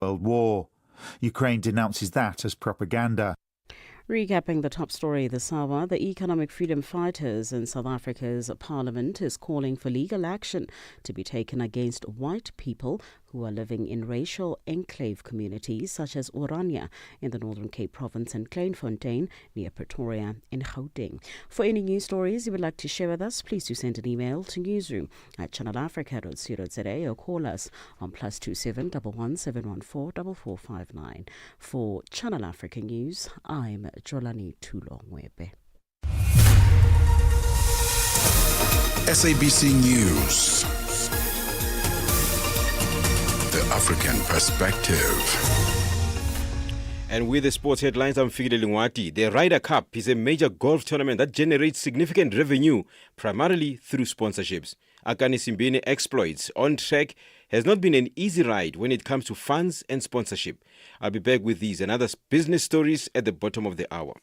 World War. Ukraine denounces that as propaganda. Recapping the top story this hour, the economic freedom fighters in South Africa's parliament is calling for legal action to be taken against white people who are living in racial enclave communities such as Orania in the Northern Cape Province and Kleinfontein near Pretoria in Gauteng. For any news stories you would like to share with us, please do send an email to newsroom@channelafrica.co.za or call us on +27 11714 4459. For Channel Africa News, I'm Jolani Tulongwebe. SABC News. The African Perspective. And with the sports headlines, I'm Figile Lingwati. The Ryder Cup is a major golf tournament that generates significant revenue, primarily through sponsorships. Akani Simbine exploits on track has not been an easy ride when it comes to funds and sponsorship. I'll be back with these and other business stories at the bottom of the hour.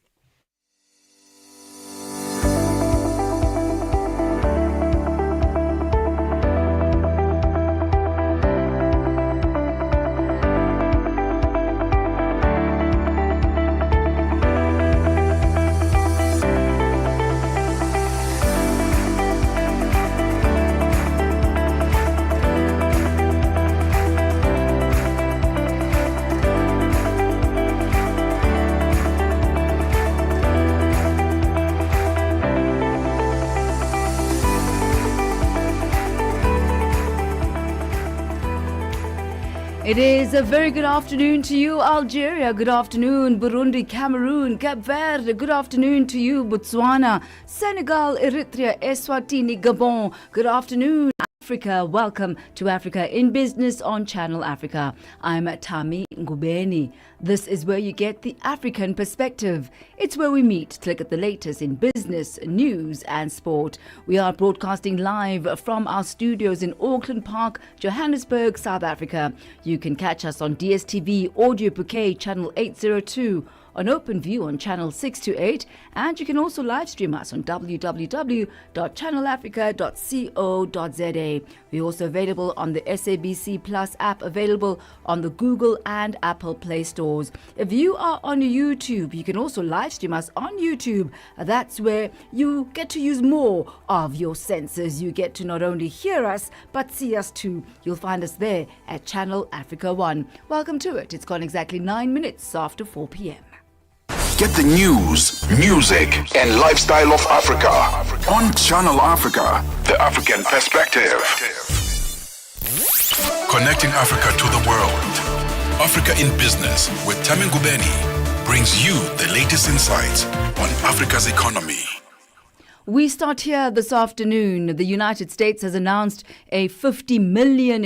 It is a very good afternoon to you, Algeria. Good afternoon, Burundi, Cameroon, Cape Verde. Good afternoon to you, Botswana, Senegal, Eritrea, Eswatini, Gabon. Good afternoon, Africa. Welcome to Africa in Business on Channel Africa. I'm Thami Ngubeni. This is where you get the African perspective. It's where we meet to look at the latest in business, news and sport. We are broadcasting live from our studios in Auckland Park, Johannesburg, South Africa. You can catch us on DSTV Audio Bouquet Channel 802, on OpenView on Channel 628, and you can also live stream us on www.channelafrica.co.za. We're also available on the SABC Plus app, available on the Google and Apple Play stores. If you are on YouTube, you can also live stream us on YouTube. That's where you get to use more of your senses. You get to not only hear us, but see us too. You'll find us there at Channel Africa 1. Welcome to it. It's gone exactly 9 minutes after 4 p.m. Get the news, music, and lifestyle of Africa on Channel Africa, the African Perspective. Connecting Africa to the world. Africa in Business with Thami Ngubeni brings you the latest insights on Africa's economy. We start here this afternoon. The United States has announced a $50 million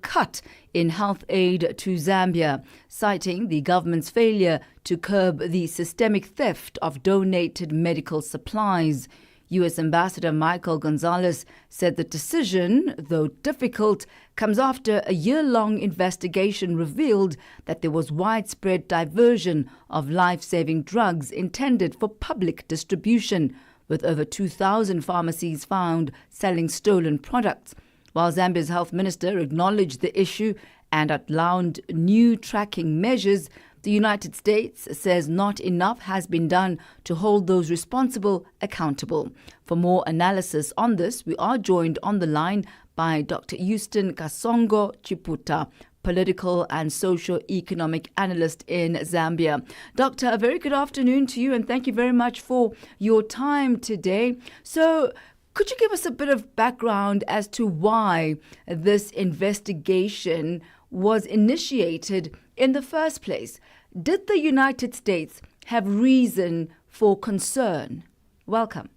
cut in health aid to Zambia, citing the government's failure to curb the systemic theft of donated medical supplies. U.S. Ambassador Michael Gonzalez said the decision, though difficult, comes after a year-long investigation revealed that there was widespread diversion of life-saving drugs intended for public distribution, with over 2,000 pharmacies found selling stolen products. While Zambia's health minister acknowledged the issue and outlined new tracking measures, the United States says not enough has been done to hold those responsible accountable. For more analysis on this, we are joined on the line by Dr. Houston Kasongo Chiputa, political and socio-economic analyst in Zambia. Doctor, a very good afternoon to you, and thank you very much for your time today. So, could you give us a bit of background as to why this investigation was initiated in the first place? Did the United States have reason for concern? Welcome.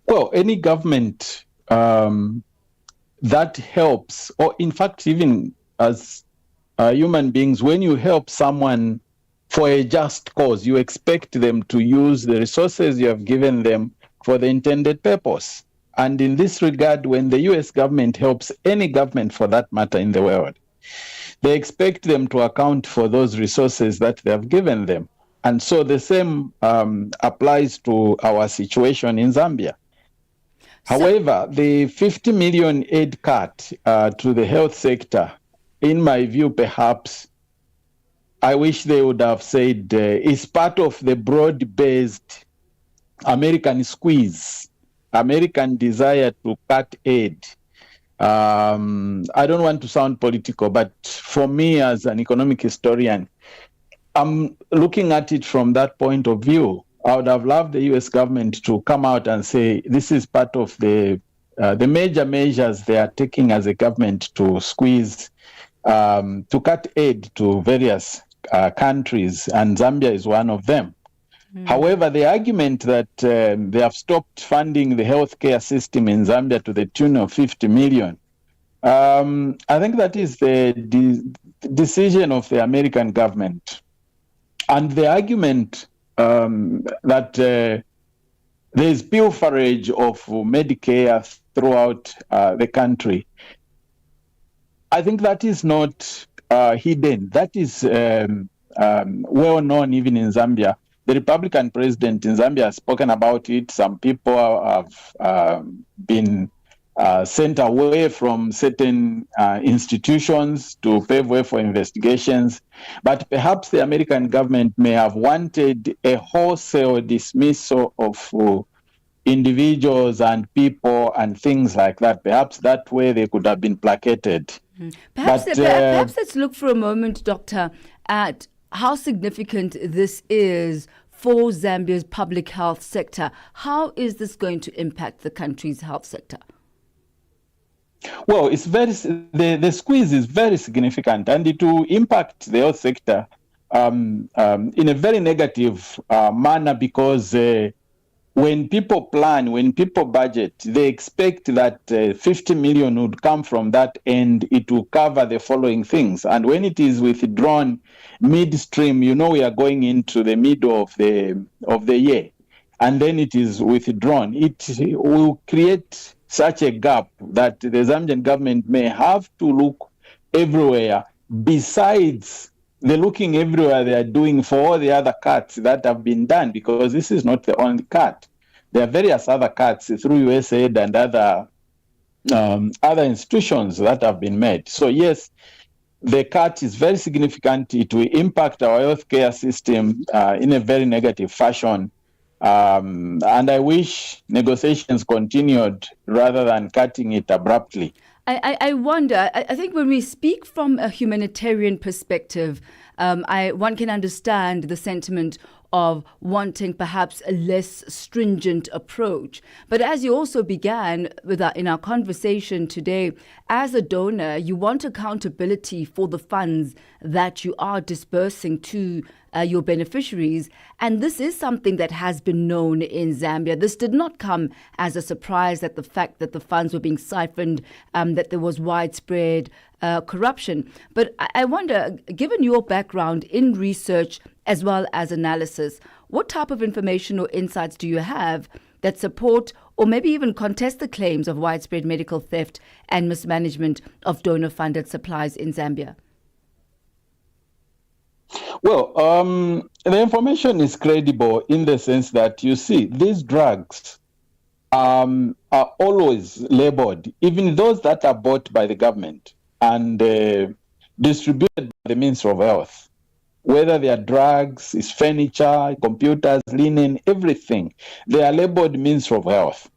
Well, any government that helps, or in fact, even as human beings, when you help someone for a just cause, you expect them to use the resources you have given them for the intended purpose. And in this regard, when the US government helps any government for that matter in the world, they expect them to account for those resources that they have given them. And so the same applies to our situation in Zambia. However, the 50 million aid cut to the health sector in my view, perhaps, I wish they would have said it's part of the broad-based American squeeze, American desire to cut aid. I don't want to sound political, but for me as an economic historian, I'm looking at it from that point of view. I would have loved the US government to come out and say this is part of the major measures they are taking as a government to squeeze, to cut aid to various countries, and Zambia is one of them. However, the argument that they have stopped funding the healthcare system in Zambia to the tune of 50 million, I think that is the decision of the American government. And the argument that there is pilferage of Medicare throughout the country, I think that is not hidden. That is well known even in Zambia. The Republican president in Zambia has spoken about it. Some people have been sent away from certain institutions to pave way for investigations. But perhaps the American government may have wanted a wholesale dismissal of individuals and people and things like that. Perhaps that way they could have been placated. Perhaps let's look for a moment, Doctor, at how significant this is for Zambia's public health sector. How is this going to impact the country's health sector? Well, it's the squeeze is very significant, and it will impact the health sector in a very negative manner, because when people plan, when people budget, they expect that 50 million would come from that, and it will cover the following things. And when it is withdrawn midstream, we are going into the middle of the year, and then it is withdrawn. It will create such a gap that the Zambian government may have to look everywhere besides the looking everywhere they are doing for all the other cuts that have been done, because this is not the only cut. There are various other cuts through USAID and other institutions that have been made. So yes, the cut is very significant. It will impact our healthcare system in a very negative fashion. And I wish negotiations continued rather than cutting it abruptly. I wonder, I think when we speak from a humanitarian perspective, one can understand the sentiment of wanting perhaps a less stringent approach. But as you also began with in our conversation today, as a donor, you want accountability for the funds that you are dispersing to your beneficiaries. And this is something that has been known in Zambia. This did not come as a surprise, that the fact that the funds were being siphoned, that there was widespread corruption. But I wonder, given your background in research as well as analysis, what type of information or insights do you have that support or maybe even contest the claims of widespread medical theft and mismanagement of donor-funded supplies in Zambia? Well, the information is credible in the sense that, you see, these drugs are always labeled, even those that are bought by the government and distributed by the Ministry of Health. Whether they are drugs, is furniture, computers, linen, everything, they are labeled Ministry of Health.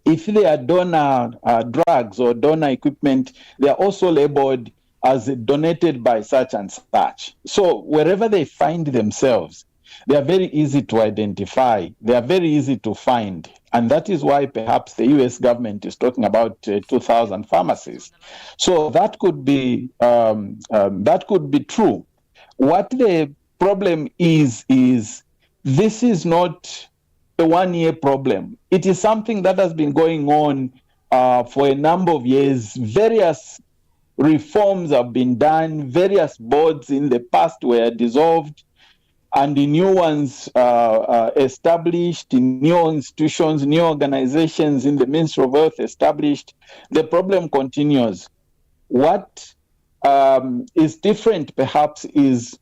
If they are donor drugs or donor equipment, they are also labeled as donated by such and such. So wherever they find themselves, they are very easy to identify. They are very easy to find. And that is why perhaps the US government is talking about 2,000 pharmacies. So that could be true. What the problem is this is not a one-year problem. It is something that has been going on for a number of years. Various reforms have been done. Various boards in the past were dissolved, and the new ones established, new institutions, new organizations in the Ministry of Health established. The problem continues. What is different, perhaps, is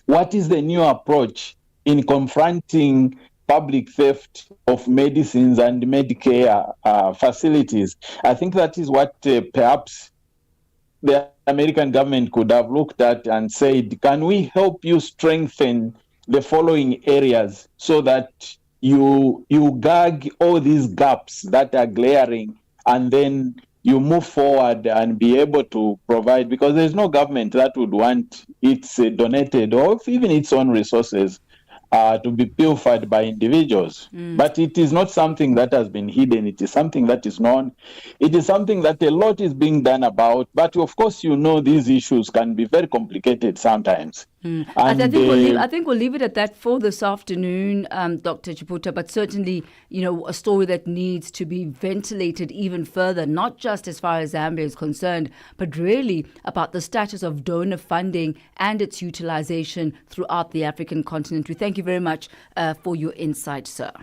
what is the new approach in confronting public theft of medicines and Medicare facilities. I think that is what perhaps the American government could have looked at and said, can we help you strengthen the following areas so that you gag all these gaps that are glaring, and then you move forward and be able to provide, because there's no government that would want its donated or even its own resources to be pilfered by individuals. But it is not something that has been hidden. It is something that is known. It is something that a lot is being done about. But of course, these issues can be very complicated sometimes. And, I think we'll leave it at that for this afternoon, Dr. Chiputha, but certainly, a story that needs to be ventilated even further, not just as far as Zambia is concerned, but really about the status of donor funding and its utilization throughout the African continent. We thank you very much for your insight, sir.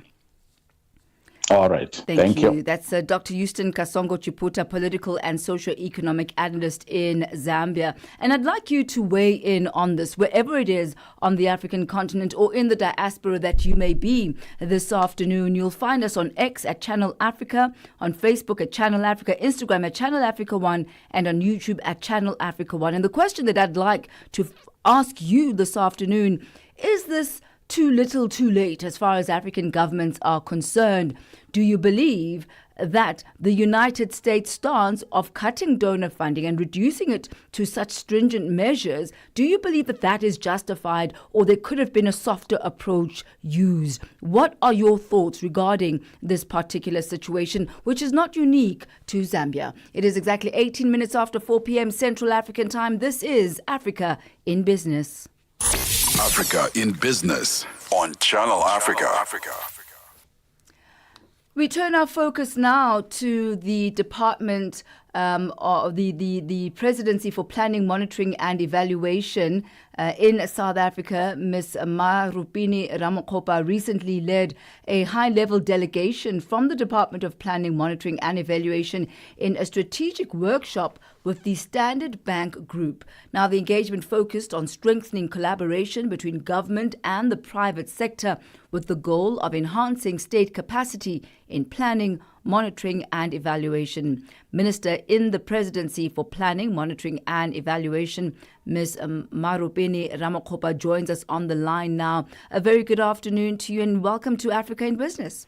All right. Thank you. That's Dr. Houston Kasongo Chiputha, political and socio-economic analyst in Zambia. And I'd like you to weigh in on this, wherever it is on the African continent or in the diaspora that you may be this afternoon. You'll find us on X at Channel Africa, on Facebook at Channel Africa, Instagram at Channel Africa 1, and on YouTube at Channel Africa 1. And the question that I'd like to ask you this afternoon, is this too little too late as far as African governments are concerned? Do you believe that the United States stance of cutting donor funding and reducing it to such stringent measures, do you believe that that is justified, or there could have been a softer approach used? What are your thoughts regarding this particular situation, which is not unique to Zambia? It is exactly 18 minutes after 4 p.m. Central African time. This is Africa in Business. Africa in Business on Channel Africa. We turn our focus now to the Department of the Presidency for Planning, Monitoring and Evaluation in South Africa. Ms. Marupini Ramakgopa recently led a high-level delegation from the Department of Planning, Monitoring and Evaluation in a strategic workshop with the Standard Bank Group. Now, the engagement focused on strengthening collaboration between government and the private sector with the goal of enhancing state capacity in planning, monitoring and evaluation. Minister in the Presidency for Planning, Monitoring and Evaluation, Ms. Marupini Ramakgopa, joins us on the line now. A very good afternoon to you and welcome to Africa in Business.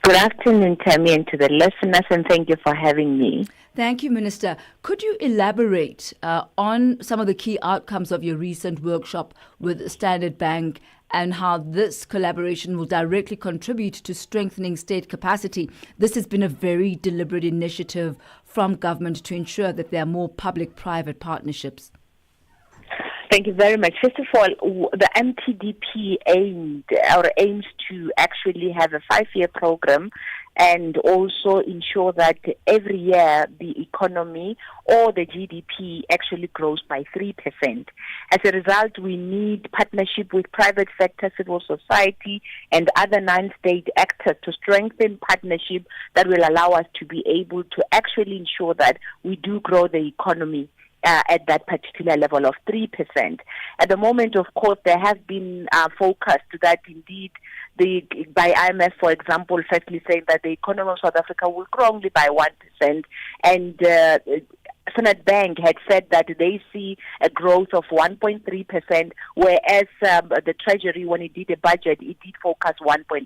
Good afternoon, Thami, and to the listeners, and thank you for having me. Thank you, Minister. Could you elaborate on some of the key outcomes of your recent workshop with Standard Bank and how this collaboration will directly contribute to strengthening state capacity? This has been a very deliberate initiative from government to ensure that there are more public-private partnerships. Thank you very much. First of all, the MTDP aims to actually have a 5-year program and also ensure that every year the economy or the GDP actually grows by 3%. As a result, we need partnership with private sector, civil society, and other non-state actors to strengthen partnership that will allow us to be able to actually ensure that we do grow the economy at that particular level of 3%. At the moment, of course, there has been focus that indeed by IMF, for example, firstly saying that the economy of South Africa will grow only by 1%, and Standard Bank had said that they see a growth of 1.3%, whereas the Treasury, when it did a budget, it did focus 1.8%.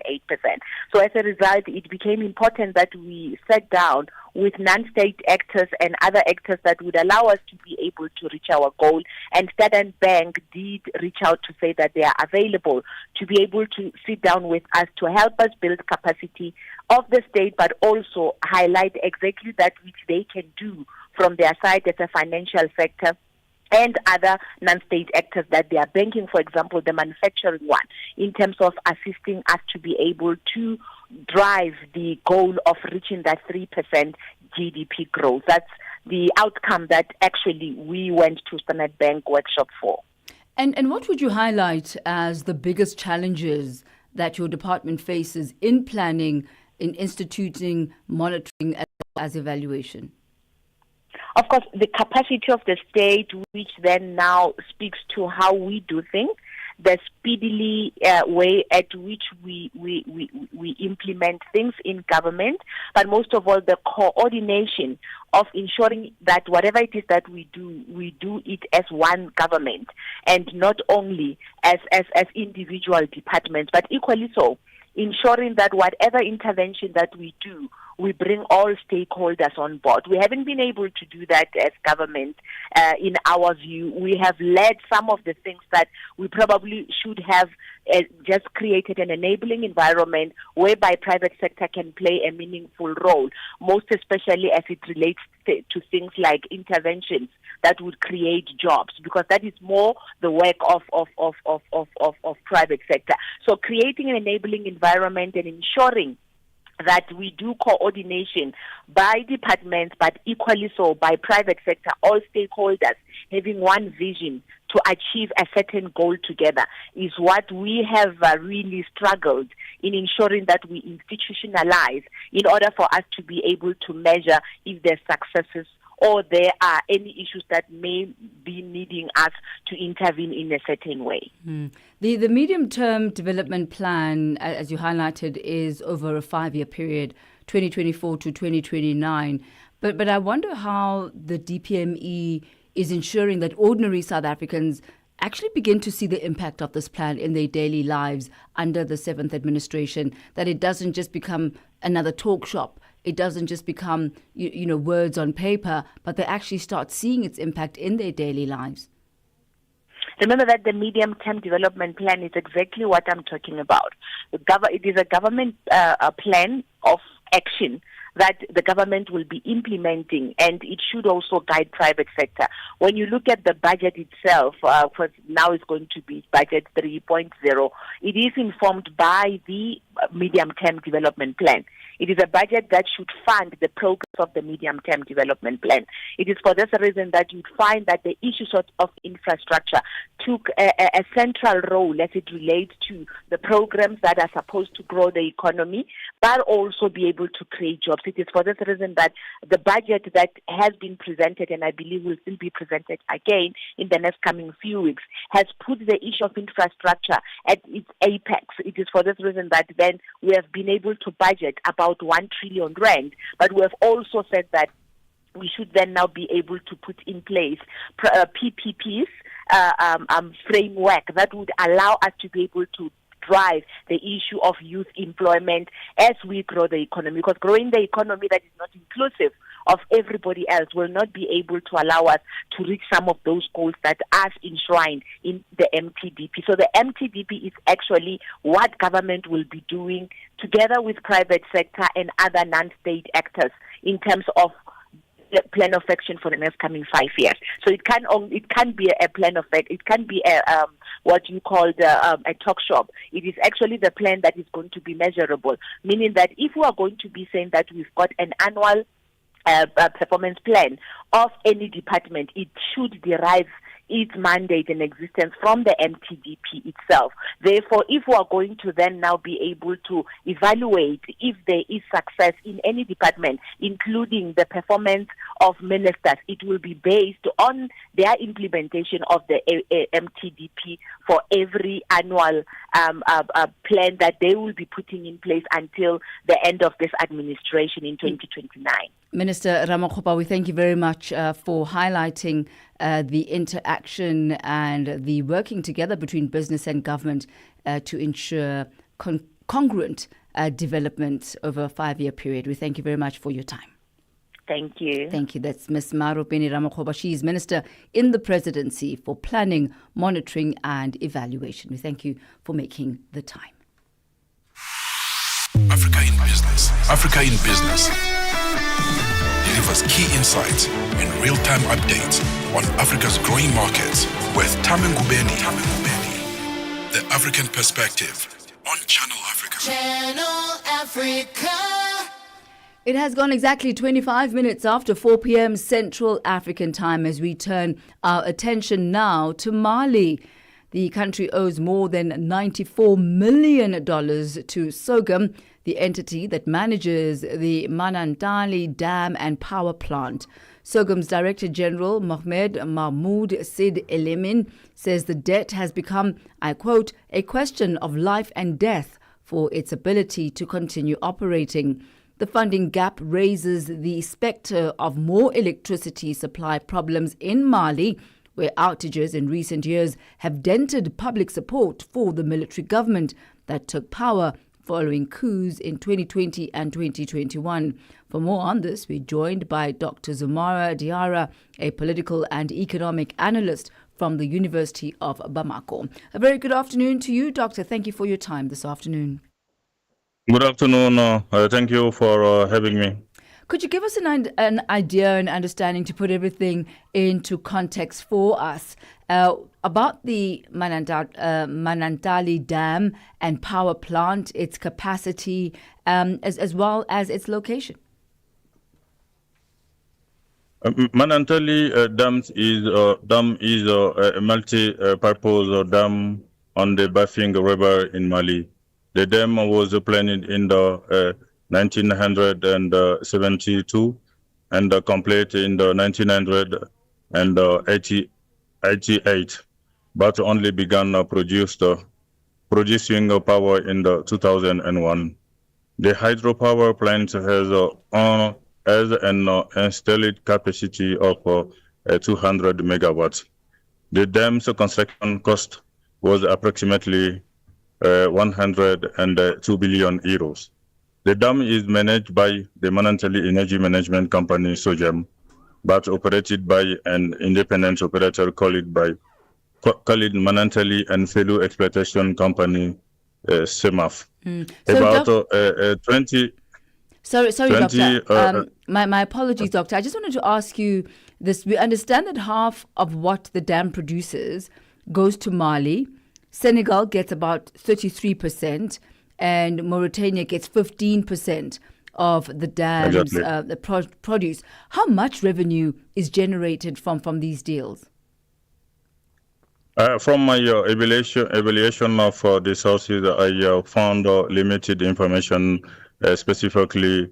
So as a result, it became important that we sat down with non-state actors and other actors that would allow us to be able to reach our goal. And Standard Bank did reach out to say that they are available to be able to sit down with us to help us build capacity of the state, but also highlight exactly that which they can do from their side as a financial sector and other non-state actors that they are banking, for example, the manufacturing one, in terms of assisting us to be able to drive the goal of reaching that 3% GDP growth. That's the outcome that actually we went to Standard Bank workshop for. And what would you highlight as the biggest challenges that your department faces in planning, in instituting, monitoring, as well as evaluation? Of course, the capacity of the state, which then now speaks to how we do things. the speedily way at which we implement things in government, but most of all the coordination of ensuring that whatever it is that we do it as one government and not only as individual departments, but equally so, ensuring that whatever intervention that we do, we bring all stakeholders on board. We haven't been able to do that as government, in our view. We have led some of the things that we probably should have just created an enabling environment whereby private sector can play a meaningful role, most especially as it relates to things like interventions that would create jobs, because that is more the work of private sector. So creating an enabling environment and ensuring that we do coordination by departments, but equally so by private sector, all stakeholders having one vision to achieve a certain goal together is what we have really struggled in ensuring that we institutionalize in order for us to be able to measure if there's successes or there are any issues that may be needing us to intervene in a certain way. The medium-term development plan, as you highlighted, is over a 5-year period, 2024 to 2029. But I wonder how the DPME is ensuring that ordinary South Africans actually begin to see the impact of this plan in their daily lives under the 7th administration, that it doesn't just become another talk shop. It doesn't just become, words on paper, but they actually start seeing its impact in their daily lives. Remember that the medium-term development plan is exactly what I'm talking about. It is a government plan of action that the government will be implementing, and it should also guide private sector. When you look at the budget itself, for now it's going to be budget 3.0, it is informed by the medium-term development plan. It is a budget that should fund the progress of the medium-term development plan. It is for this reason that you'd find that the issues of infrastructure took a central role as it relates to the programs that are supposed to grow the economy, but also be able to create jobs. It is for this reason that the budget that has been presented, and I believe will still be presented again in the next coming few weeks, has put the issue of infrastructure at its apex. It is for this reason that then we have been able to budget about 1 trillion rand, but we have also said that we should then now be able to put in place PPPs, framework that would allow us to be able to drive the issue of youth employment as we grow the economy, because growing the economy that is not inclusive of everybody else will not be able to allow us to reach some of those goals that are enshrined in the MTDP. So the MTDP is actually what government will be doing together with private sector and other non-state actors in terms of the plan of action for the next coming 5 years. So it can be a plan of action. It can be a what you call a talk shop. It is actually the plan that is going to be measurable, meaning that if we are going to be saying that we've got an annual performance plan of any department, it should derive its mandate and existence from the MTDP itself. Therefore, if we are going to then now be able to evaluate if there is success in any department, including the performance of ministers, it will be based on their implementation of the MTDP for every annual plan that they will be putting in place until the end of this administration in 2029. Minister Ramakgopa, we thank you very much for highlighting the interaction and the working together between business and government to ensure congruent development over a 5-year period. We thank you very much for your time. Thank you. Thank you. That's Ms. Ngubeni Ramakgopa. She is Minister in the Presidency for Planning, Monitoring and Evaluation. We thank you for making the time. Africa in Business. Africa in Business delivers key insights and real-time updates on Africa's growing markets with Thami Ngubeni. The African Perspective on Channel Africa. Channel Africa. It has gone exactly 25 minutes after 4 p.m. Central African time as we turn our attention now to Mali. The country owes more than $94 million to Sogam, the entity that manages the Manantali Dam and Power Plant. SOGM's Director General Mohamed Mahmoud Sid Elemin says the debt has become, I quote, a question of life and death for its ability to continue operating. The funding gap raises the spectre of more electricity supply problems in Mali, where outages in recent years have dented public support for the military government that took power following coups in 2020 and 2021. For more on this, we're joined by Dr. Zumara Diarra, a political and economic analyst from the University of Bamako. A very good afternoon to you, Doctor. Thank you for your time this afternoon. Good afternoon. Thank you for having me. Could you give us an idea and understanding to put everything into context for us about the Manantali Dam and power plant, its capacity, as well as its location? Manantali dam is a multi-purpose dam on the Bafing River in Mali. The dam was planned in the 1972 and complete in the 1988, but only began producing power in the 2001. The hydropower plant has an installed capacity of 200 megawatts. The dam's construction cost was approximately 102 billion euros. The dam is managed by the Manantali Energy Management Company, SOGEM, but operated by an independent operator called Manantali and Fellow Exploitation Company, SEMAF. So 20... Sorry, 20, Doctor. My apologies, Doctor. I just wanted to ask you this. We understand that half of what the dam produces goes to Mali. Senegal gets about 33%, and Mauritania gets 15% of the dam's produce. How much revenue is generated from these deals? From my evaluation of the sources, I found limited information specifically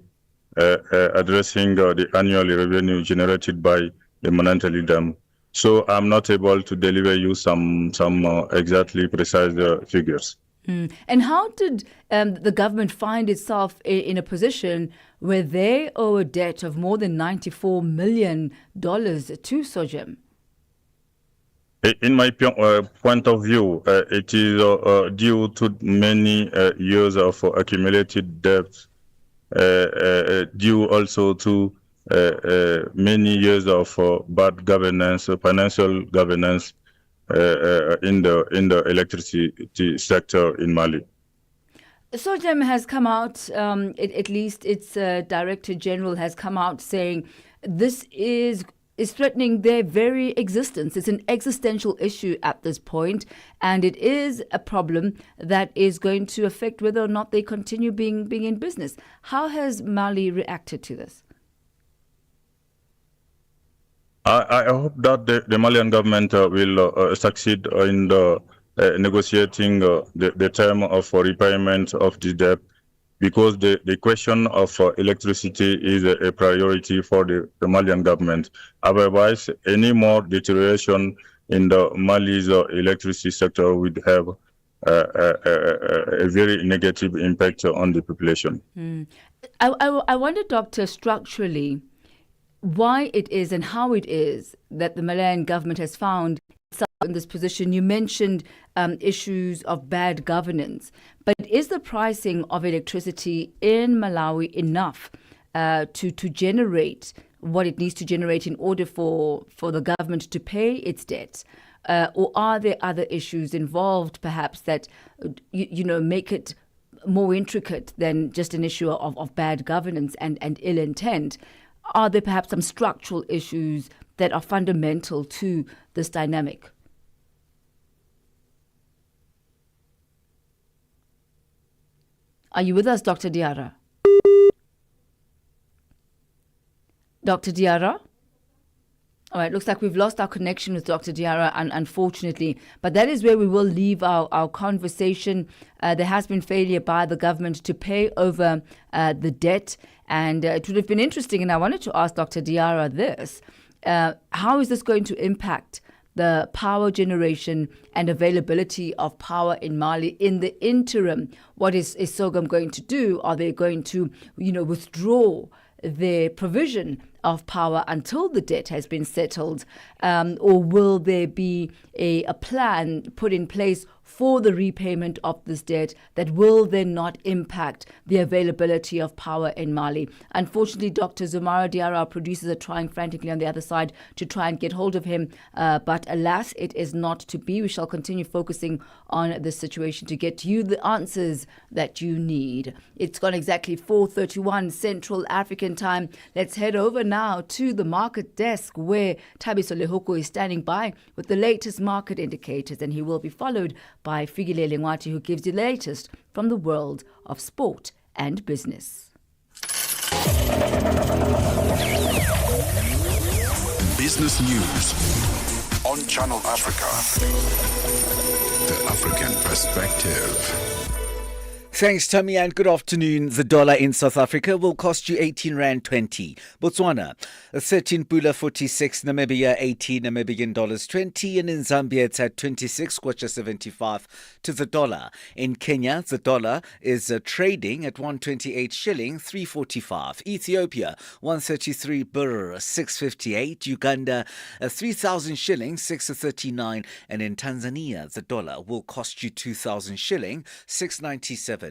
addressing the annual revenue generated by the Manantali Dam. So I'm not able to deliver you some exactly precise figures. And how did the government find itself in a position where they owe a debt of more than $94 million to SOGEM? In my point of view, it is due to many years of accumulated debt, due also to many years of bad governance, financial governance in the electricity sector in Mali. SOGEM has come out, at least its Director General has come out saying this is threatening their very existence. It's an existential issue at this point, and it is a problem that is going to affect whether or not they continue being in business. How has Mali reacted to this? I hope that the Malian government will succeed in negotiating the term of repayment of the debt, because the question of electricity is a priority for the Malian government. Otherwise, any more deterioration in the Mali's electricity sector would have a very negative impact on the population. I wonder, Doctor, structurally, why it is and how it is that the Malian government has found itself in this position. You mentioned issues of bad governance, but is the pricing of electricity in Malawi enough to generate what it needs to generate in order for the government to pay its debts? Or are there other issues involved, perhaps, that make it more intricate than just an issue of bad governance and ill intent? Are there perhaps some structural issues that are fundamental to this dynamic? Are you with us, Dr. Diarra? Dr. Diarra? All right, looks like we've lost our connection with Dr. Diarra, unfortunately. But that is where we will leave our conversation. There has been failure by the government to pay over the debt. And it would have been interesting, and I wanted to ask Dr. Diarra this. How is this going to impact the power generation and availability of power in Mali in the interim? What is SOGAM going to do? Are they going to, withdraw their provision of power until the debt has been settled? Or will there be a plan put in place for the repayment of this debt that will then not impact the availability of power in Mali? Unfortunately, Dr. Zumara Diarra, our producers, are trying frantically on the other side to try and get hold of him. But alas, it is not to be. We shall continue focusing on this situation to get you the answers that you need. It's gone exactly 4:31 Central African time. Let's head over now to the market desk where Thabiso Lehoko is standing by with the latest market indicators, and he will be followed by Figile Ngubeni, who gives you the latest from the world of sport and business. Business news on Channel Africa. The African perspective. Thanks, Thami, and good afternoon. The dollar in South Africa will cost you 18 Rand 20. Botswana, 13 Pula 46, Namibia 18 Namibian dollars 20, and in Zambia it's at 26 kwacha 75 to the dollar. In Kenya, the dollar is trading at 128 shilling 345. Ethiopia, 133 birr 658. Uganda, 3,000 shilling 639, and in Tanzania, the dollar will cost you 2,000 shilling 697.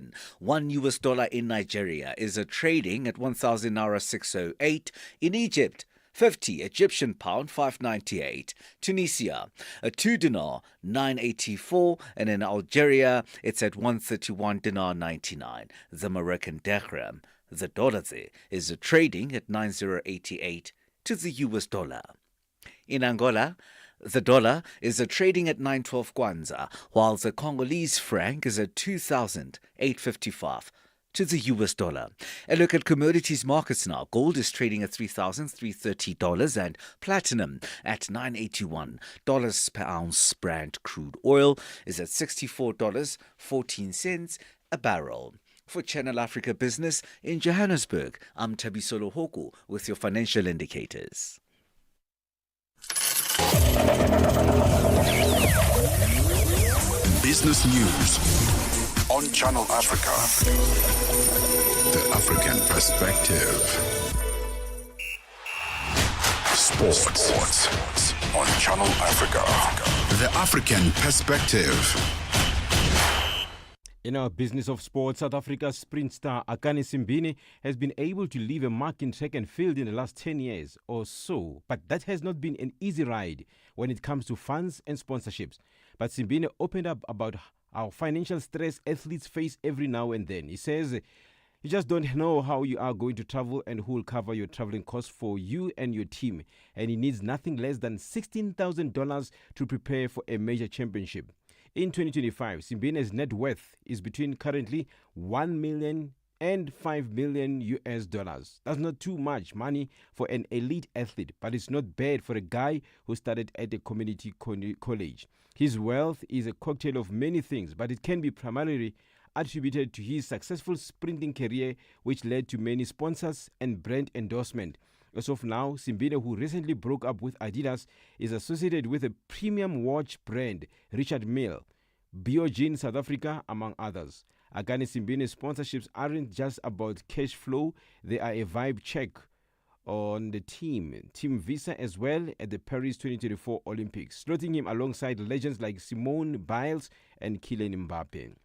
$1 in Nigeria is trading at 1,000 naira 608. In Egypt, 50 Egyptian pound 598. Tunisia, a 2 dinar 984, and in Algeria it's at 131 dinar 99. The Moroccan dirham, the dollar there, is trading at 9088 to the US dollar. In Angola, the dollar is trading at 912 kwanza, while the Congolese franc is at 2,855 to the US dollar. A look at commodities markets now. Gold is trading at $3,330 and platinum at $981 per ounce. Brent crude oil is at $64.14 a barrel. For Channel Africa Business in Johannesburg, I'm Thabiso Lehoko with your financial indicators. Business news on Channel Africa. The African perspective. Sports on Channel Africa. The African perspective. In our business of sports, South Africa's sprint star Thami Ngubeni has been able to leave a mark in track and field in the last 10 years or so. But that has not been an easy ride when it comes to funds and sponsorships. But Ngubeni opened up about how financial stress athletes face every now and then. He says, you just don't know how you are going to travel and who will cover your traveling costs for you and your team. And he needs nothing less than $16,000 to prepare for a major championship. In 2025, Ngubeni's net worth is between currently $1 million and $5 million US dollars. That's not too much money for an elite athlete, but it's not bad for a guy who started at a community college. His wealth is a cocktail of many things, but it can be primarily attributed to his successful sprinting career, which led to many sponsors and brand endorsement. As of now, Ngubeni, who recently broke up with Adidas, is associated with a premium watch brand, Richard Mille, Biogene South Africa, among others. Thami Ngubeni's sponsorships aren't just about cash flow, they are a vibe check on the team visa as well at the Paris 2024 Olympics, slotting him alongside legends like Simone Biles and Kylian Mbappe.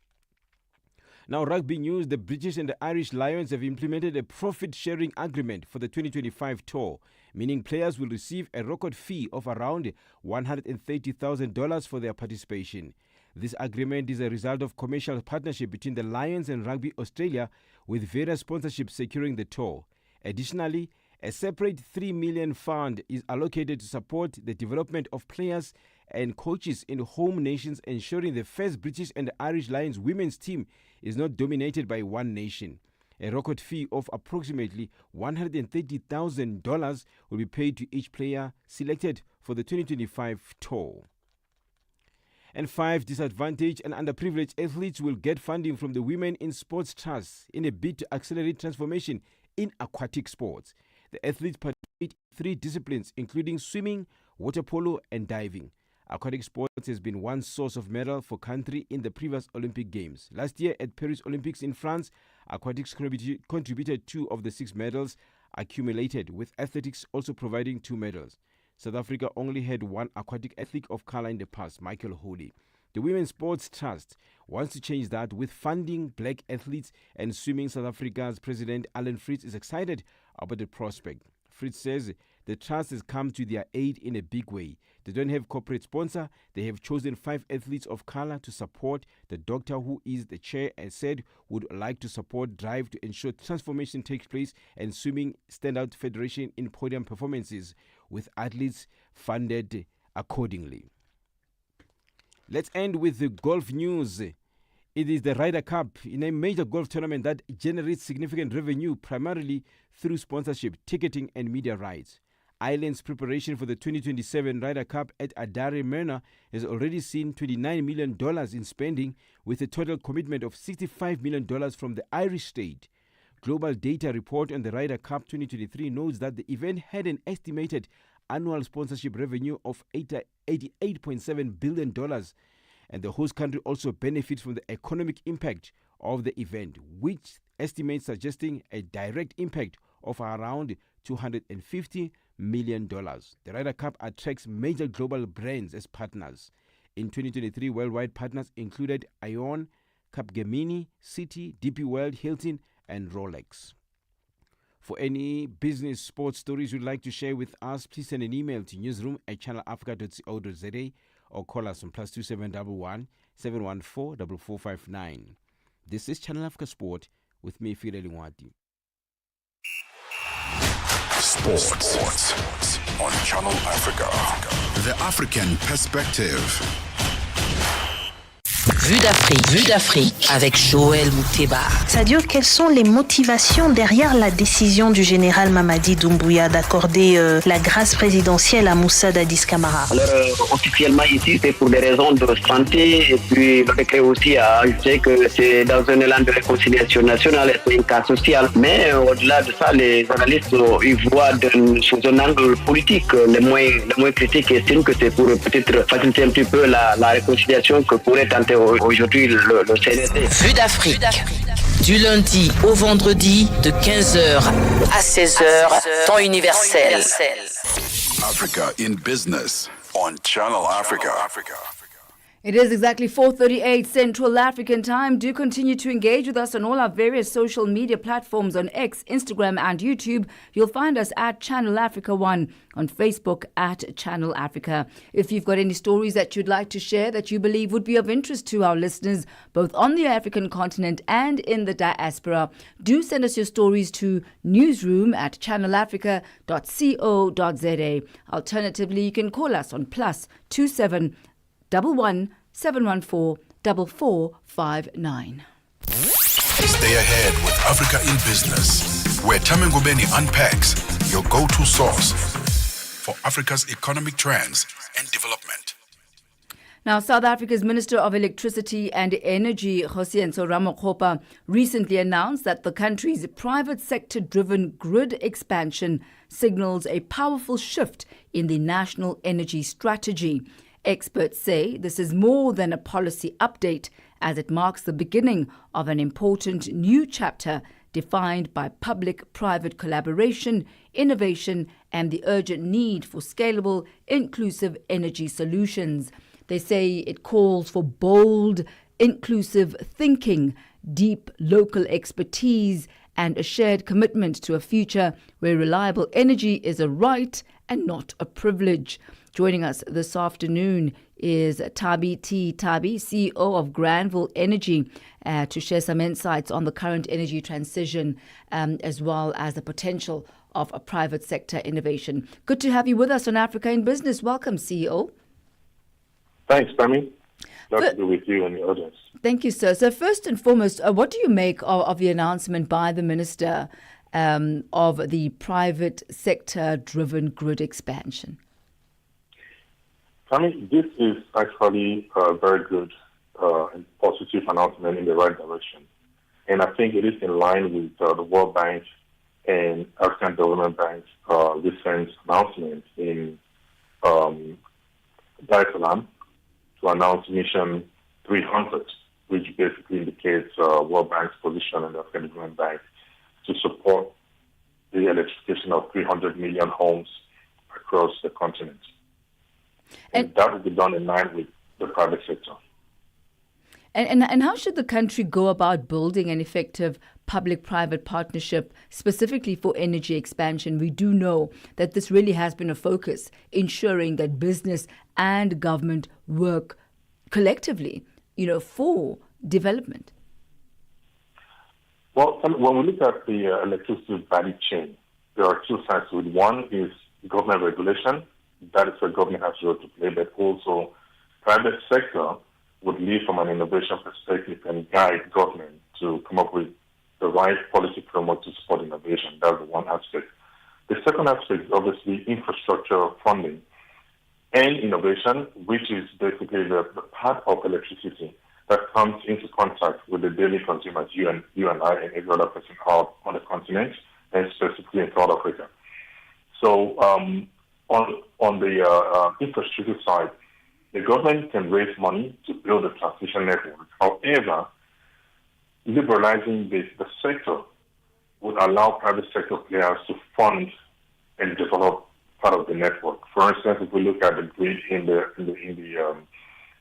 Now, rugby news. The British and the Irish Lions have implemented a profit-sharing agreement for the 2025 tour, meaning players will receive a record fee of around $130,000 for their participation. This agreement is a result of commercial partnership between the Lions and Rugby Australia, with various sponsorships securing the tour. Additionally, a separate $3 million fund is allocated to support the development of players and coaches in home nations, ensuring the first British and Irish Lions women's team is not dominated by one nation. A record fee of approximately $130,000 will be paid to each player selected for the 2025 tour. And 5 disadvantaged and underprivileged athletes will get funding from the Women in Sports Trust in a bid to accelerate transformation in aquatic sports. The athletes participate in 3 disciplines, including swimming, water polo, and diving. Aquatic sports has been one source of medal for country in the previous Olympic Games. Last year at Paris Olympics in France, aquatics contributed 2 of the 6 medals accumulated, with athletics also providing 2 medals. South Africa only had 1 aquatic athlete of color in the past, Michael Hooley. The Women's Sports Trust wants to change that with funding black athletes and swimming. South Africa's President Alan Fritz is excited about the prospect. Fritz says the trust has come to their aid in a big way. They don't have corporate sponsor. They have chosen 5 athletes of color to support. The doctor, who is the chair, has said would like to support drive to ensure transformation takes place and swimming standout federation in podium performances, with athletes funded accordingly. Let's end with the golf news. It is the Ryder Cup, in a major golf tournament that generates significant revenue primarily through sponsorship, ticketing, and media rights. Ireland's preparation for the 2027 Ryder Cup at Adare Myrna has already seen $29 million in spending, with a total commitment of $65 million from the Irish state. Global Data report on the Ryder Cup 2023 notes that the event had an estimated annual sponsorship revenue of $88.7 billion, and the host country also benefits from the economic impact of the event, which estimates suggesting a direct impact of around $250 million. The Ryder Cup attracts major global brands as partners. In 2023, worldwide partners included Ion, Capgemini, Citi, DP World, Hilton, and Rolex. For any business sports stories you'd like to share with us, please send an email to newsroom@channelafrica.co.za or call us on +2711 714 4459. This is Channel Africa Sport with me, Thami Ngubeni. Sports on Channel Africa. The African perspective. Vue d'Afrique avec Joël Mouteba. Sadio, quelles sont les motivations derrière la décision du général Mamadi Doumbouya d'accorder la grâce présidentielle à Moussa Dadis Camara? Alors, officiellement ici, c'est pour des raisons de santé, et puis le décret aussi a ajouté que c'est dans un élan de réconciliation nationale et c'est un cas social. Mais au-delà de ça, les analystes ils voient sous un angle politique. Les moins critiques estiment que c'est pour peut-être faciliter un petit peu la réconciliation que pourrait tenter aujourd'hui le CNSD. Vue d'Afrique. Du lundi au vendredi de 15h à 16h, temps universel. Africa in Business on Channel Africa. It is exactly 4:38 Central African Time. Do continue to engage with us on all our various social media platforms on X, Instagram and YouTube. You'll find us at Channel Africa 1, on Facebook at Channel Africa. If you've got any stories that you'd like to share that you believe would be of interest to our listeners, both on the African continent and in the diaspora, do send us your stories to newsroom@channelafrica.co.za. Alternatively, you can call us on +27 11 714 4459. Stay ahead with Africa in Business, where Thami Ngubeni unpacks your go-to source for Africa's economic trends and development. Now, South Africa's Minister of Electricity and Energy, Kgosientsho Ramokgopa, recently announced that the country's private sector-driven grid expansion signals a powerful shift in the national energy strategy. Experts say this is more than a policy update, as it marks the beginning of an important new chapter defined by public-private collaboration, innovation, and the urgent need for scalable, inclusive energy solutions. They say it calls for bold, inclusive thinking, deep local expertise, and a shared commitment to a future where reliable energy is a right and not a privilege. Joining us this afternoon is Thabi Thabi, CEO of Granville Energy, to share some insights on the current energy transition as well as the potential of a private sector innovation. Good to have you with us on Africa in Business. Welcome, CEO. Thanks, Thami. Glad to be with you and the audience. Thank you, sir. So first and foremost, what do you make of the announcement by the Minister of the private sector-driven grid expansion? I mean, this is actually a very good and positive announcement in the right direction. And I think it is in line with the World Bank and African Development Bank's recent announcement in Dar es Salaam to announce Mission 300, which basically indicates World Bank's position and the African Development Bank to support the electrification of 300 million homes across the continent. And that will be done in line with the private sector. And how should the country go about building an effective public-private partnership specifically for energy expansion? We do know that this really has been a focus, ensuring that business and government work collectively, for development. Well, when we look at the electricity value chain, there are two sides to it. One is government regulation. That is where government has a role to play, but also private sector would lead from an innovation perspective and guide government to come up with the right policy framework to support innovation. That's the one aspect. The second aspect is obviously infrastructure funding and innovation, which is basically the part of electricity that comes into contact with the daily consumers, you and I and every other person out on the continent, and specifically in South Africa. So on the infrastructure side, the government can raise money to build a transmission network. However, liberalizing the sector would allow private sector players to fund and develop part of the network. For instance, if we look at the grid in the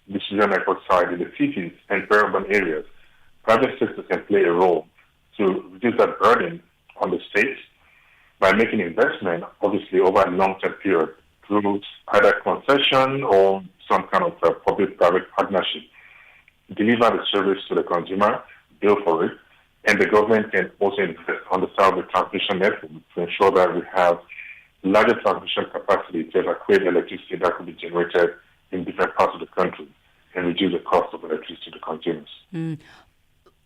distribution network side in the cities and urban areas, private sector can play a role to reduce that burden on the states by making investment, obviously over a long-term period, through either concession or some kind of public-private partnership. Deliver the service to the consumer, bill for it, and the government can also invest on the side of the transmission network to ensure that we have larger transmission capacity to evacuate electricity that could be generated in different parts of the country and reduce the cost of electricity to consumers.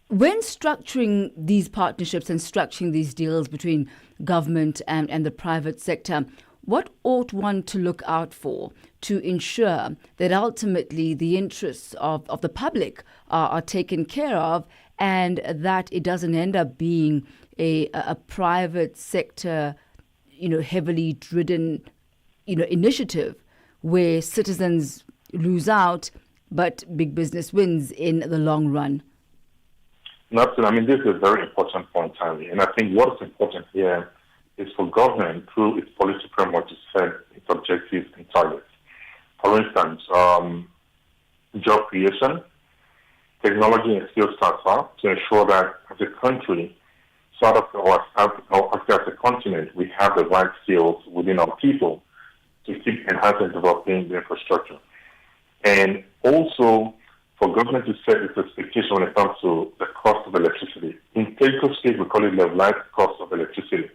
When structuring these partnerships and structuring these deals between government and the private sector, what ought one to look out for to ensure that ultimately the interests of the public are taken care of and that it doesn't end up being a private sector, heavily driven, initiative where citizens lose out, but big business wins in the long run? Absolutely. I mean, this is a very important point, Thami. And I think what is important here is for government, through its policy framework, to set its objectives and targets. For instance, job creation, technology and skills transfer to ensure that as a country, South Africa or Africa as a continent, we have the right skills within our people to keep enhancing and developing the infrastructure. And also for government to set its expectation when it comes to the cost of electricity. In technical speak, we call it levelized cost of electricity.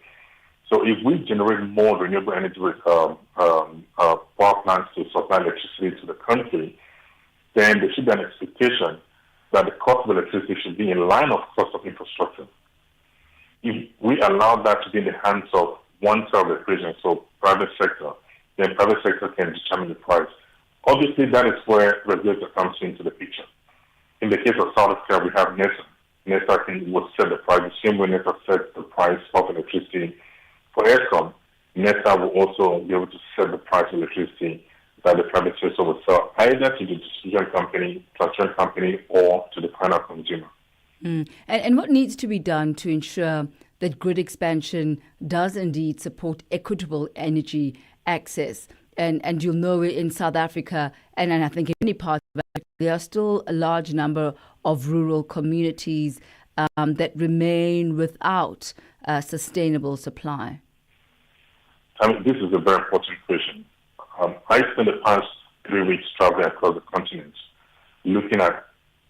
So if we generate more renewable energy with power plants to supply electricity to the country, then there should be an expectation that the cost of electricity should be in line with the cost of infrastructure. If we allow that to be in the hands of one side of the equation, so private sector, then private sector can determine the price. Obviously, that is where regulator comes into the picture. In the case of South Africa, we have NESA. NESA will set the price. The same way NESA sets the price of electricity for Eskom, NESA will also be able to set the price of electricity that the private sector will sell either to the distribution company, transmission company, or to the final consumer. And what needs to be done to ensure that grid expansion does indeed support equitable energy access? And you'll know in South Africa, and I think in many parts of Africa, there are still a large number of rural communities that remain without sustainable supply. I mean, this is a very important question. I spent the past 3 weeks traveling across the continent, looking at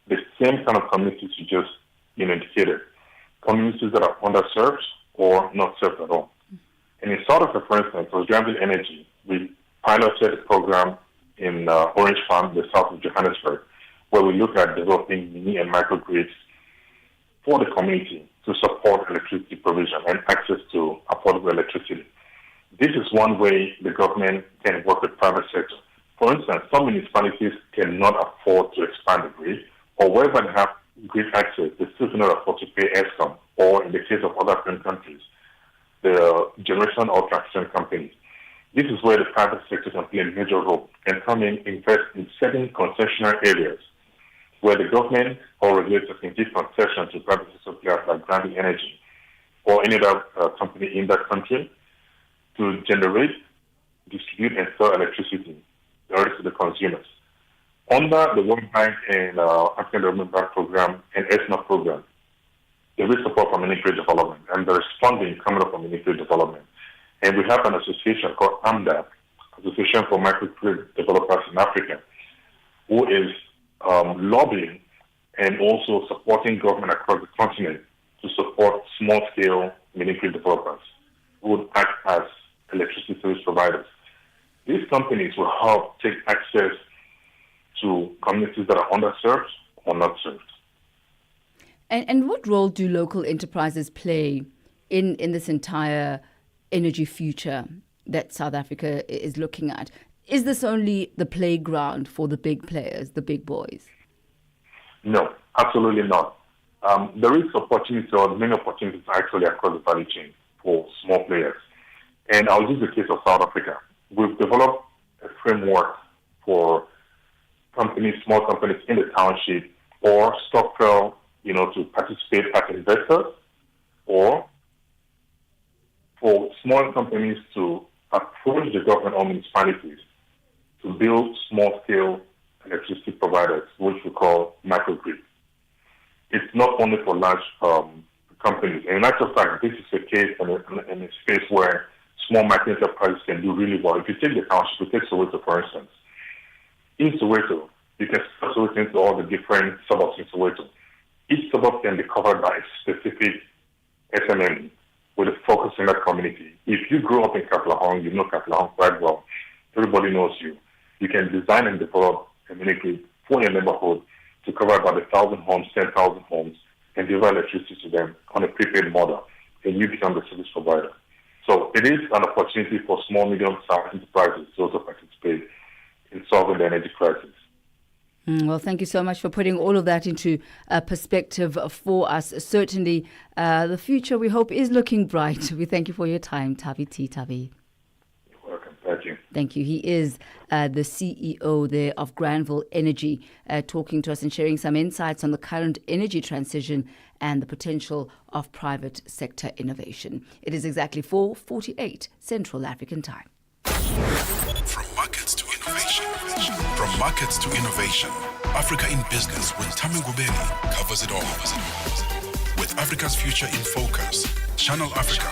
the same kind of communities you just indicated, communities that are underserved or not served at all. And in South Africa, for instance, for Granville Energy, we piloted a program in Orange Farm, the south of Johannesburg, where we look at developing mini and microgrids for the community to support electricity provision and access to affordable electricity. This is one way the government can work with private sector. For instance, some municipalities cannot afford to expand the grid, or wherever they have grid access, they still cannot afford to pay ESCOM, or in the case of other African countries, the generation or transmission companies. This is where the private sector can play a major role and come in, invest in certain concessional areas where the government or regulators can give concession to private sector players like Grandy Energy or any other company in that country to generate, distribute, and sell electricity directly to the consumers. Under the World Bank and African Development Bank program and ESNA program, there is support for mini-grid development, and there is funding coming up for mini-grid development. And we have an association called AMDAP, Association for Microgrid Developers in Africa, who is lobbying and also supporting government across the continent to support small-scale mini-grid developers who would act as electricity service providers. These companies will help take access to communities that are underserved or not served. And what role do local enterprises play in this entire energy future that South Africa is looking at? Is this only the playground for the big players, the big boys? No, absolutely not. There is opportunity, or many opportunities actually across the value chain for small players. And I'll use the case of South Africa. We've developed a framework for companies, small companies in the township or Stockwell, to participate as investors, or for small companies to approach the government or municipalities to build small-scale electricity providers, which we call microgrids. It's not only for large companies. And in actual fact, this is a case in a space where small micro enterprises can do really well. If you take the township, you take Soweto, for instance. In Soweto, you can split Soweto into all the different suburbs in Soweto. Each suburb can be covered by a specific SMM with a focus in that community. If you grew up in Kaplahong, you know Kaplahong quite well. Everybody knows you. You can design and develop a mini-grid for your neighborhood to cover about 1,000 homes, 10,000 homes, and deliver electricity to them on a prepaid model, and you become the service provider. So it is an opportunity for small, medium-sized enterprises to also participate in solving the energy crisis. Well, thank you so much for putting all of that into perspective for us. Certainly, the future, we hope, is looking bright. We thank you for your time, Thami. You're welcome. Thank you. Thank you. He is the CEO there of Granville Energy, talking to us and sharing some insights on the current energy transition and the potential of private sector innovation. It is exactly 4:48 Central African Time. From markets to innovation. From markets to innovation. Africa in Business with Thami Ngubeni covers it all. With Africa's future in focus. Channel Africa,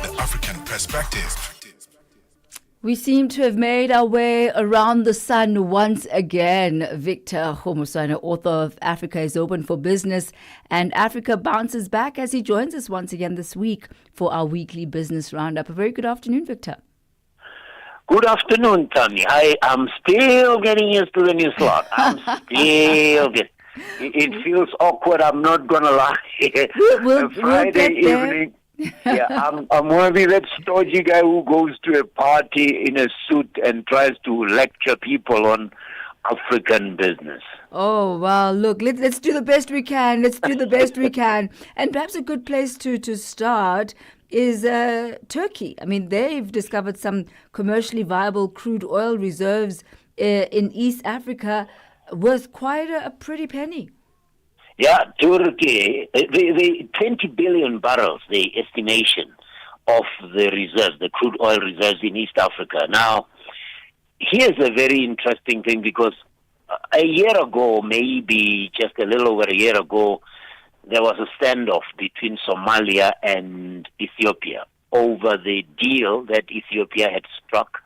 the African perspective. We seem to have made our way around the sun once again. Victor Homusana, author of Africa is Open for Business, and Africa bounces back as he joins us once again this week for our weekly business roundup. A very good afternoon, Victor. Good afternoon, Thami. I am still getting used to the new slot. It feels awkward, I'm not going to lie. We'll Friday evening. Yeah, I'm one of that stodgy guy who goes to a party in a suit and tries to lecture people on African business. Oh, well, look, let's do the best we can. And perhaps a good place to start is Turkey. I mean, they've discovered some commercially viable crude oil reserves in East Africa worth quite a pretty penny. Yeah, Turkey, the 20 billion barrels, the estimation of the reserves, the crude oil reserves in East Africa. Now, here's a very interesting thing, because a year ago, maybe just a little over a year ago, there was a standoff between Somalia and Ethiopia over the deal that Ethiopia had struck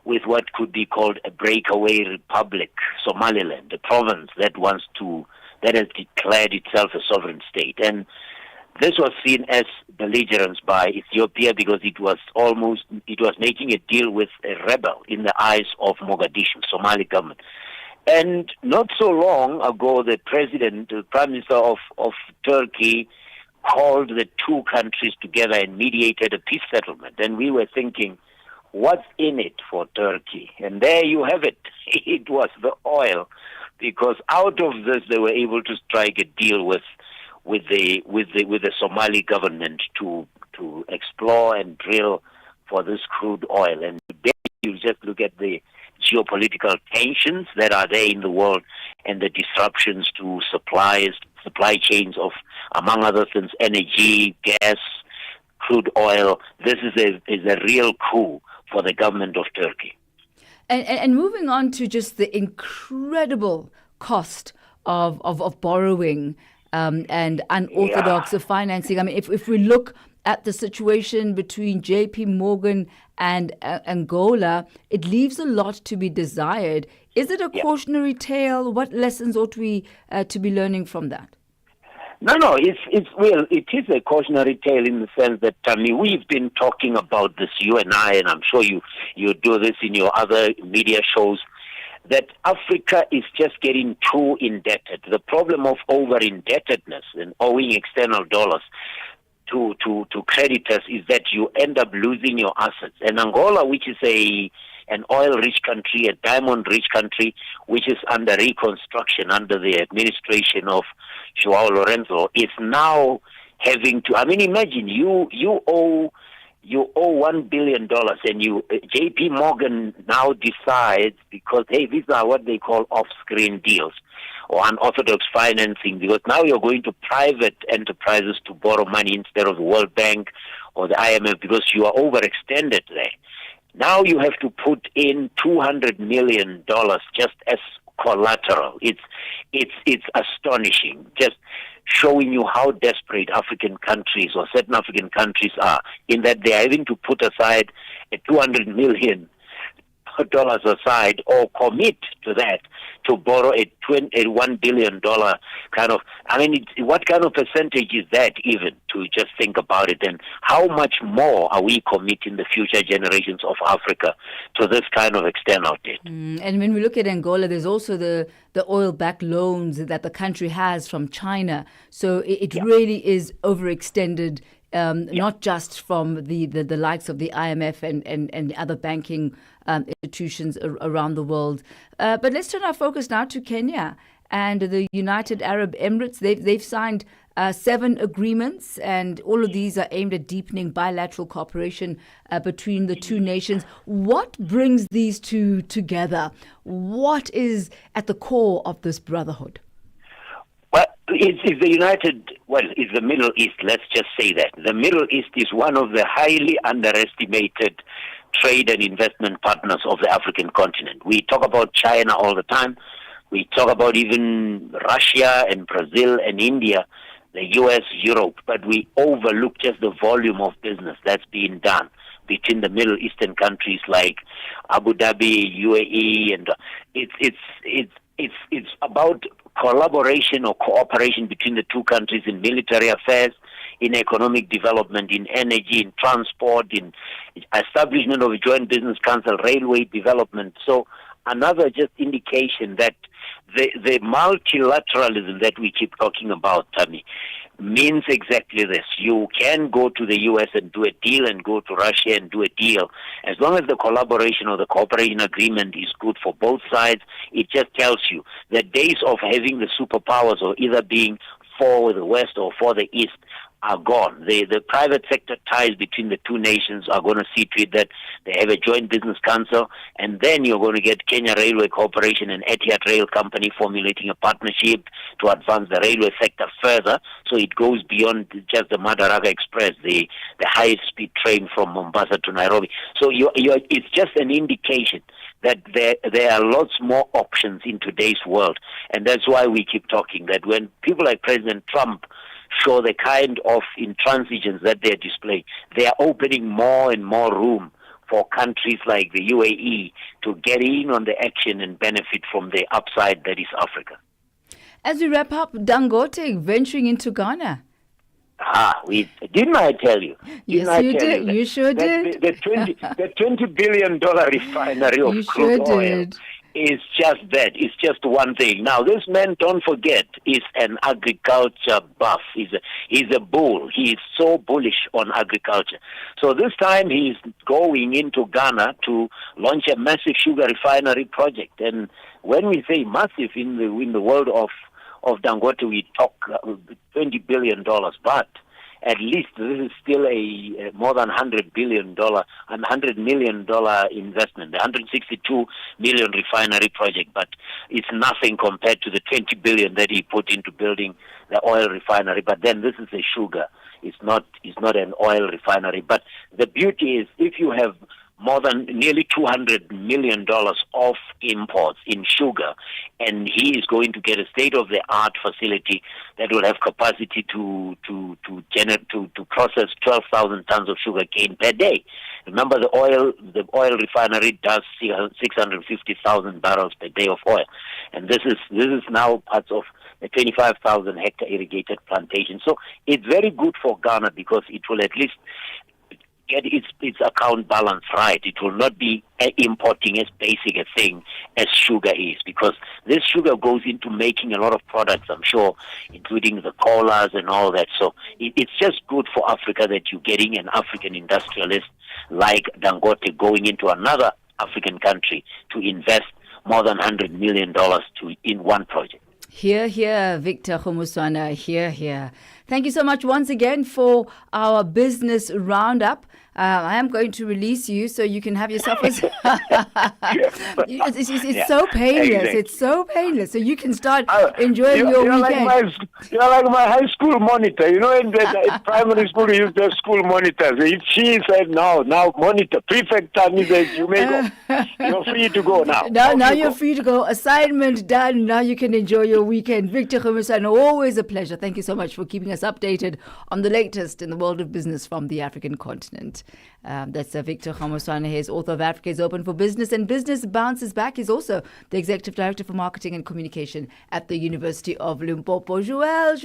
with what could be called a breakaway republic, Somaliland, a province that has declared itself a sovereign state. And this was seen as belligerence by Ethiopia because it was making a deal with a rebel in the eyes of Mogadishu, Somali government. And not so long ago, the Prime Minister of Turkey, called the two countries together and mediated a peace settlement. And we were thinking, what's in it for Turkey? And there you have it. It was the oil, because out of this they were able to strike a deal with the Somali government to explore and drill for this crude oil. And today you just look at the geopolitical tensions that are there in the world and the disruptions to supply chains of, among other things, energy, gas, crude oil. This is a real coup for the government of Turkey. And moving on to just the incredible cost of borrowing and unorthodox financing. I mean, if we look at the situation between JP Morgan and Angola, it leaves a lot to be desired. Is it a cautionary tale? What lessons ought we to be learning from that? No, it is a cautionary tale in the sense that, we've been talking about this, you and I, and I'm sure you do this in your other media shows, that Africa is just getting too indebted. The problem of over-indebtedness and owing external dollars to creditors is that you end up losing your assets. And Angola, which is an oil-rich country, a diamond-rich country, which is under reconstruction under the administration of João Lourenço, is now having to. I mean, imagine you owe $1 billion, and JP Morgan now decides, because these are what they call off-screen deals or unorthodox financing, because now you're going to private enterprises to borrow money instead of the World Bank or the IMF, because you are overextended there. Now you have to put in $200 million just as collateral. It's astonishing, just showing you how desperate African countries or certain African countries are, in that they are having to put aside $200 million aside or commit to that to borrow a $1 billion kind of. I mean, what kind of percentage is that, even to just think about it? And how much more are we committing the future generations of Africa to this kind of external debt? And when we look at Angola, there's also the oil-backed loans that the country has from China. So it really is overextended. Not just from the likes of the IMF and other banking institutions around the world. But let's turn our focus now to Kenya and the United Arab Emirates. They've signed 7 agreements, and all of these are aimed at deepening bilateral cooperation between the two nations. What brings these two together? What is at the core of this brotherhood? Well, it's the Middle East, let's just say that. The Middle East is one of the highly underestimated trade and investment partners of the African continent. We talk about China all the time. We talk about even Russia and Brazil and India, the US, Europe, but we overlook just the volume of business that's being done between the Middle Eastern countries like Abu Dhabi, UAE, and it's about collaboration or cooperation between the two countries in military affairs, in economic development, in energy, in transport, in establishment of a joint business council, railway development. So another just indication that the multilateralism that we keep talking about, Thami, means exactly this. You can go to the US and do a deal, and go to Russia and do a deal. As long as the collaboration or the cooperation agreement is good for both sides, it just tells you the days of having the superpowers or either being for the West or for the East are gone. The private sector ties between the two nations are going to see to it that they have a joint business council, and then you're going to get Kenya Railway Corporation and Etihad Rail Company formulating a partnership to advance the railway sector further, so it goes beyond just the Madaraka Express, the high-speed train from Mombasa to Nairobi. So it's just an indication that there are lots more options in today's world, and that's why we keep talking that when people like President Trump show the kind of intransigence that they're displaying, they are opening more and more room for countries like the UAE to get in on the action and benefit from the upside that is Africa. As we wrap up, Dangote venturing into Ghana. Didn't I tell you? Yes, you did. You sure did. The $20 billion refinery of crude oil is just that. It's just one thing. Now, this man, don't forget, is an agriculture buff. He's a bull. He is so bullish on agriculture. So this time he's going into Ghana to launch a massive sugar refinery project. And when we say massive in the world of Dangote, we talk $20 billion. But at least this is still a more than $100 million investment, the 162 million refinery project. But it's nothing compared to the 20 billion that he put into building the oil refinery. But then this is a sugar. It's not an oil refinery. But the beauty is, if you have more than nearly $200 million of imports in sugar, and he is going to get a state-of-the-art facility that will have capacity to process 12,000 tons of sugar cane per day. Remember, the oil refinery does 650,000 barrels per day of oil, and this is now parts of a 25,000 hectare irrigated plantation. So it's very good for Ghana because it will at least get its account balance right. It will not be importing as basic a thing as sugar is, because this sugar goes into making a lot of products, I'm sure, including the colas and all that. So it's just good for Africa that you're getting an African industrialist like Dangote going into another African country to invest more than $100 million in one project. Hear, hear, Victor Khomuswana, hear, hear. Thank you so much once again for our business roundup. I am going to release you so you can have yourself it's so painless. Exactly. It's so painless. So you can start enjoying your weekend. You're like my high school monitor. You know, in primary school, you use the school monitors. If she said now monitor, prefect Thami said, you may go. You're free to go now. Now you're free to go. Assignment done. Now you can enjoy your weekend. Victor Khomuswana, always a pleasure. Thank you so much for keeping us updated on the latest in the world of business from the African continent. That's Victor Khomuswana. He's author of Africa is Open for Business and Business Bounces Back. He's also the Executive Director for Marketing and Communication at the University of Limpopo. Joël.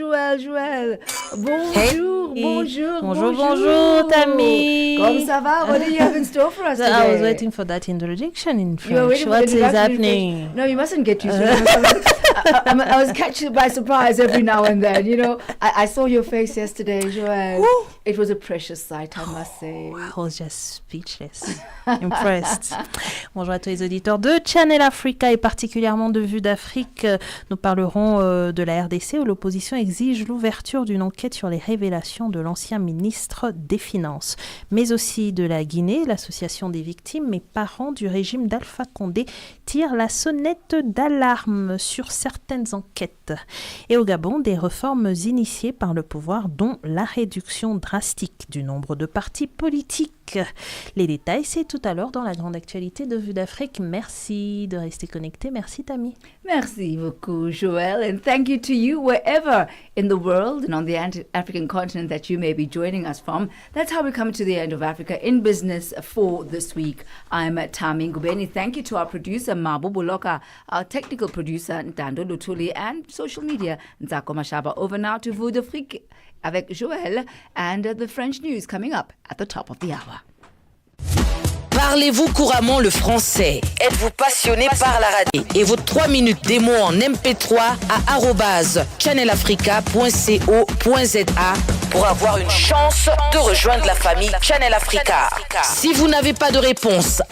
Bonjour. Hey. Bonjour, Thami. Comment ça va? What do you have in store for us today? I was waiting for that introduction in French. What is happening? No, you mustn't get used to it. I was catching by surprise every now and then. You know, I saw your face yesterday, Joël. It was a precious sight, I must say. I was just speechless, impressed. Bonjour à tous les auditeurs de Channel Africa et particulièrement de Vue d'Afrique. Nous parlerons de la RDC où l'opposition exige l'ouverture d'une enquête sur les révélations de l'ancien ministre des Finances. Mais aussi de la Guinée, l'association des victimes, mes parents du régime d'Alpha Condé tirent la sonnette d'alarme sur certaines enquêtes. Et au Gabon, des réformes initiées par le pouvoir, dont la réduction drastique du nombre de partis politiques. Les détails, c'est tout à l'heure dans la grande actualité de Vue d'Afrique. Merci de rester connecté. Merci, Thami. Merci beaucoup, Joël. And thank you to you wherever in the world and on the African continent that you may be joining us from. That's how we come to the end of Africa in Business for this week. I'm Thami Ngubeni. Thank you to our producer, Mabu Buloka, our technical producer, Ntando Lutuli, and social media, Nzako Mashaba. Over now to Vue d'Afrique avec Joël and the French news coming up at the top of the hour. Parlez-vous couramment le français? Êtes-vous passionné par la radio? Et vos 3 minutes démo en MP3 à @channelafrica.co.za pour avoir une chance de rejoindre la famille Channel Africa. Si vous n'avez pas de réponse